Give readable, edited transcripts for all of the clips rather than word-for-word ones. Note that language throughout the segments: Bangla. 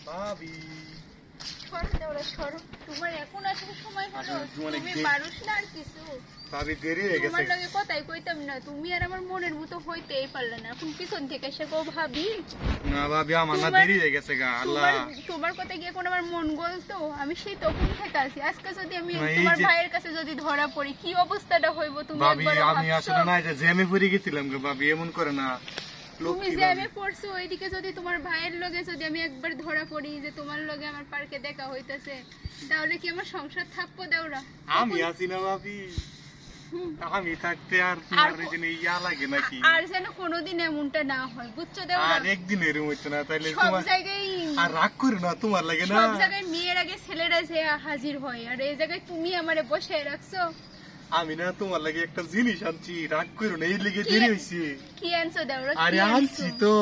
ভাবি সরো দেওরা সরো, তোমার এখন আসলে সময় হলো, তুমি মানুষ না আর কিছু। ভাবি দেরি হয়ে গেছে, তোমার লগে কথাই কইতাম না, তুমি আর আমার মনের মতো হইতেই পারলে না, এখন পিছন থেকে এসে গো ভাবি। না ভাবি আমার না দেরি হয়ে গেছে গা। আল্লাহ তোমার কথা কি এখন আমার মন গলতো? আমি সেই তখন থেকে আছি, আজকে যদি আমি তোমার ভাইয়ের কাছে যদি ধরা পড়ি কি অবস্থাটা হইব তুমি একবার ভাবছো? আমি আসলে না যে জ্যামে পড়ে গেছিলাম গো ভাবি, এমন করে না। তুমি জ্যামে পড়ছো, ওইদিকে যদি তোমার ভাইয়ের লগে যদি আমি একবার ধরা পড়ি যে তোমার লগে আমার পার্কে দেখা হইতাছে, তাহলে কি আমার সংসার থাকবো দেওরা? আমি আছি না ভাবি, আমি থাকতে আর তোমার জন্য ইয়া লাগে নাকি? আর যেন কোনোদিন এমনটা না হয়, বুঝছো দেওরা? আর একদিন এরকম হইতো না, তাইলে সব জায়গায় আর রাগ করো না, তোমার লাগে না? সব জায়গায় মেয়ের আগে ছেলেরা যে হাজির হয়, আর এই জায়গায় তুমি আমারে বসে রাখছো। আমি না তোমার লাগে একটা জিনিস আনছি, রাগ করো না, এই লেগে দেরি হইছে। কি আনছো দেওরা? আরে আনছি তো,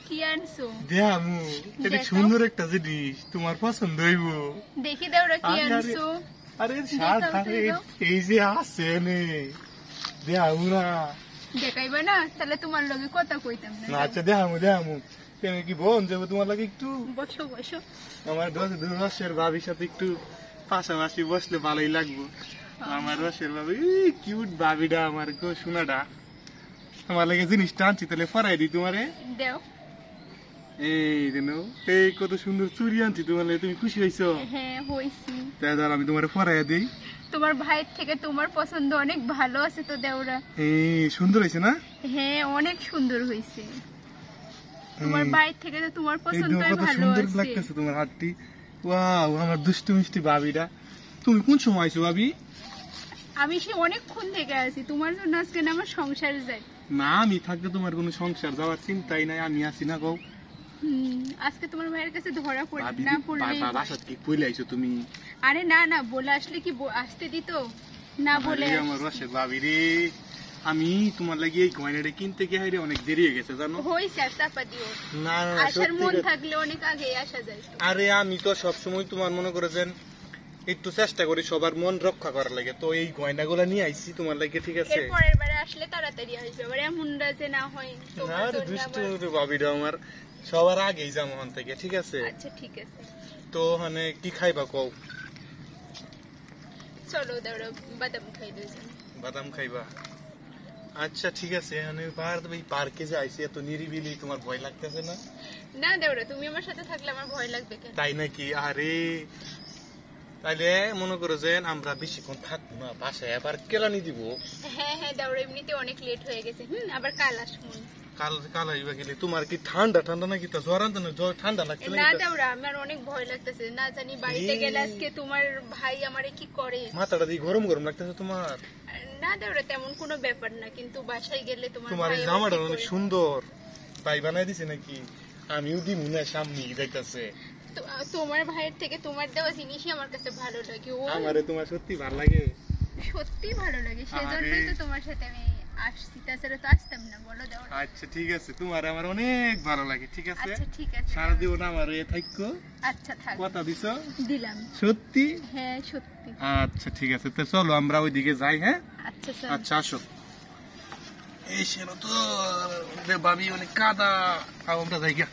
কি আনছো? দেখামু, এটা সুন্দর একটা জিনিস, তোমার পছন্দ হইব। দেখি দেওরা কি আনছো। আরে এই যে আছে নে, দেখামু না? দেখাইবা না? তাহলে তোমার লগে কথা কইতাম না। আচ্ছা দেখামু। তুমি কি বোন যাবো তোমার লাগে? একটু বসো বসো, আমার রসের ভাবির সাথে একটু পাশাপাশি বসলে ভালোই লাগবো। আমার রসের ভাবি কিউট ভাবিটা, আমার গো সোনাটা, আমার লাগে জিনিসটা আনছি, তাহলে ফরাই দিই তোমারে। দেও এই দেন, এই কত সুন্দর চুড়ি আনছি তোমার লাগে, তুমি খুশি হইছো? হ্যাঁ হইছি। তাই ধর আমি তোমারে ফরাইয়া দিই। তোমার ভাইয়ের থেকে তোমার পছন্দ অনেক ভালো আছে তো দেওরা। এই সুন্দর হয়েছে না? হ্যাঁ অনেক সুন্দর হয়েছে, তোমার ভাইয়ের থেকে তো তোমার পছন্দই ভালো আছে। সুন্দর লাগতেছে তোমার হাতটি। ওয়াও, আমার দুষ্টু মিষ্টি ভাবিটা। তুমি কোন সময় আইছো ভাবি? আমি সে অনেকক্ষণ থেকে আছি, তোমার জন্য আজকে না আমার সংসার যায়। না আমি থাকতে তোমার কোনো সংসার যাওয়ার চিন্তাই নাই, আমি আছি না গো। আজকে তোমার ভাইয়ের কাছে ধরা পড়লে না পড়লে বাসাত কি কইলে আইছো তুমি? আরে না না, বলে আসলে কি আসতে দিত? না বলে আমার রসের ভাবি রে, আমি তোমার লাগি এই গয়নাটা কিনতে গিয়ে হাইরে অনেক দেরি হয়ে গেছে জানো? হইছে আর চাপা দিও না। আসার মন থাকলে অনেক আগে আসা যায়। আরে আমি তো সবসময় তোমার মনে করেছেন একটু চেষ্টা করি সবার মন রক্ষা করার লাগে, তো এই গয়নাগুলো নিয়ে আইছি তোমার লাগে, ঠিক আছে? পরের বারে আসলে তাড়াতাড়ি আসবে, এবারে এমন যে না হয়। না দুষ্টু ভাবিটা আমার সবার আগেই যাবো ওখান থেকে, ঠিক আছে? আচ্ছা ঠিক আছে। তো মানে কি খাইবা কও? চলো দাঁড়া, বাদাম খাই দিয়েছি। বাদাম খাইবা? আচ্ছা ঠিক আছে। পার্কে যে আইছি এত নিরিবিলি, তোমার ভয় লাগতেছে না? না দেওরা, তুমি আমার সাথে থাকলে আমার ভয় লাগবে কেন? তাই নাকি? আরে তাইলে মনে করো যে আমরা বেশিক্ষণ থাকবো না, বাসায় আবার কেলানি দিব। হ্যাঁ হ্যাঁ দেওরা, এমনিতে অনেক লেট হয়ে গেছে। আবার কাল আসবো। কাল আইবা গেলে তোমার কি ঠান্ডা নাকি? তো জ্বর আনতে না, জ্বর ঠান্ডা লাগছে না দেওরা, আমার অনেক ভয় লাগতেছে, না জানি বাড়িতে গেলে আজকে তোমার ভাই আমারে কি করে। মাথাটা দিয়ে গরম লাগতেছে তোমার? না দেওরা, তেমন কোনো ব্যাপার না, কিন্তু বাসায় গেলে তোমার এই জামাটা অনেক সুন্দর, তাই বানাই দিছে নাকি? আমিও দিমু না, সামনে দেখতেছে। তোমার ভাইয়ের থেকে তোমার দেওয়া জিনিসই আমার কাছে ভালো লাগে। আমারে তোমার সত্যি ভালো লাগে? সত্যি ভালো লাগে, সেজন্যই তো তোমার সাথে আমি আসছি, তাছাড়া তো আসতাম না, বলো দেওয়া। আচ্ছা ঠিক আছে, তোমার আমার অনেক ভালো লাগে, ঠিক আছে? আচ্ছা ঠিক আছে, সারা জীবন আমার এ থাকো। আচ্ছা থাক। কথা দিছো? দিলাম। সত্যি? হ্যাঁ সত্যি। আচ্ছা ঠিক আছে, তো চলো আমরা ওইদিকে যাই। হ্যাঁ আচ্ছা আচ্ছা আসো। এই সেনো তো ভাবি অনেক কাদা, আমরা যাই গিয়া।